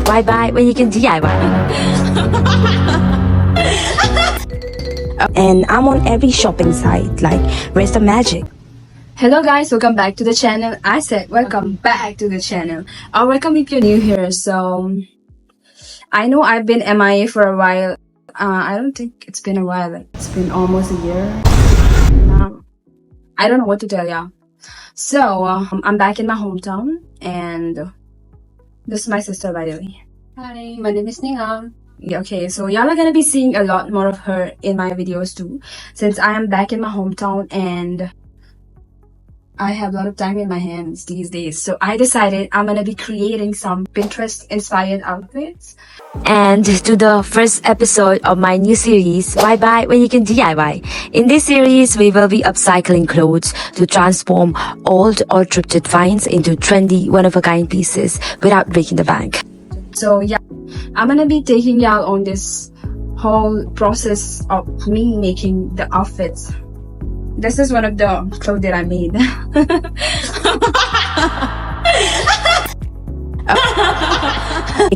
Why buy when you can DIY? And I'm on every shopping site, like, where's the magic? Hello guys, welcome back to the channel. I said welcome back to the channel. Welcome if you're new here. So I know I've been MIA for a while. I don't think it's been a while. Like, it's been almost a year. I don't know what to tell y'all. So I'm back in my hometown, and this is my sister, by the way. Hi, my name is Neha. Yeah, okay, so y'all are gonna be seeing a lot more of her in my videos too, since I am back in my hometown and I have a lot of time in my hands these days. So I decided I'm gonna be creating some Pinterest inspired outfits. And to the first episode of my new series, Why Buy When You Can DIY. In this series, we will be upcycling clothes to transform old or thrifted finds into trendy, one-of-a-kind pieces without breaking the bank. So yeah, I'm gonna be taking y'all on this whole process of me making the outfits. This is one of the clothes that I made.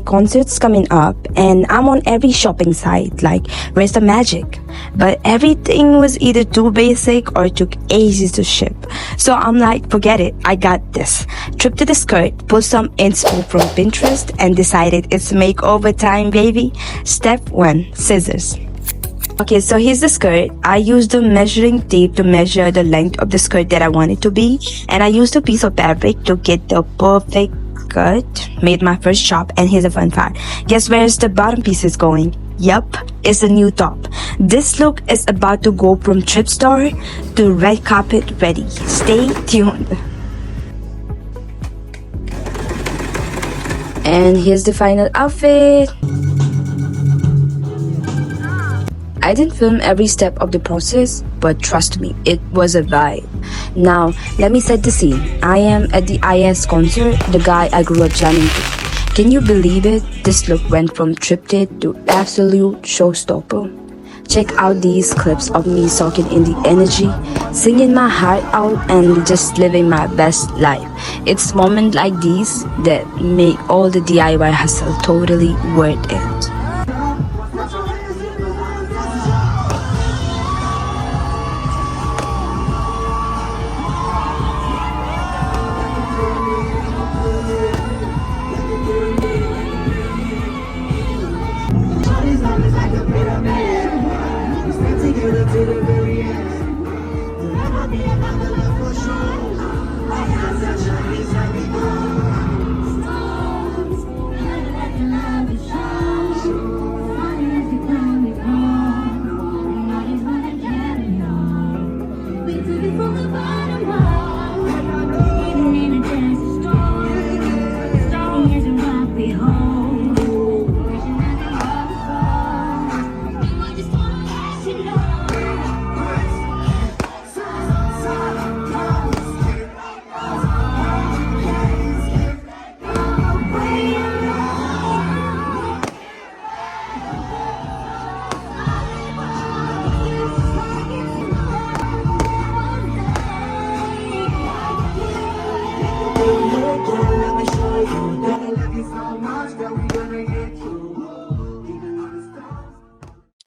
Concerts coming up, and I'm on every shopping site, like, where's the magic? But everything was either too basic or took ages to ship. So I'm like, forget it, I got this. Trip to the skirt, pulled some inspo from Pinterest, and decided it's makeover time, baby. Step 1, scissors. Okay, so here's the skirt. I used the measuring tape to measure the length of the skirt that I want it to be, and I used a piece of fabric to get the perfect cut. Made my first shop, and here's a fun fact. Guess where's the bottom piece is going? Yup, it's the new top. This look is about to go from thrift store to red carpet ready. Stay tuned. And here's the final outfit. I didn't film every step of the process, but trust me, it was a vibe. Now, let me set the scene. I am at the Iyaz concert, the guy I grew up jamming to. Can you believe it? This look went from thrifted to absolute showstopper. Check out these clips of me soaking in the energy, singing my heart out, and just living my best life. It's moments like these that make all the DIY hustle totally worth it.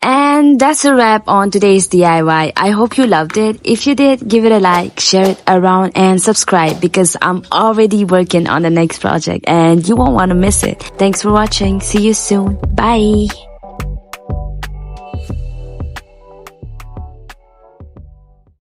And that's a wrap on today's DIY. I hope you loved it. If you did, give it a like, share it around, and subscribe, because I'm already working on the next project and you won't want to miss it. Thanks for watching. See you soon. Bye.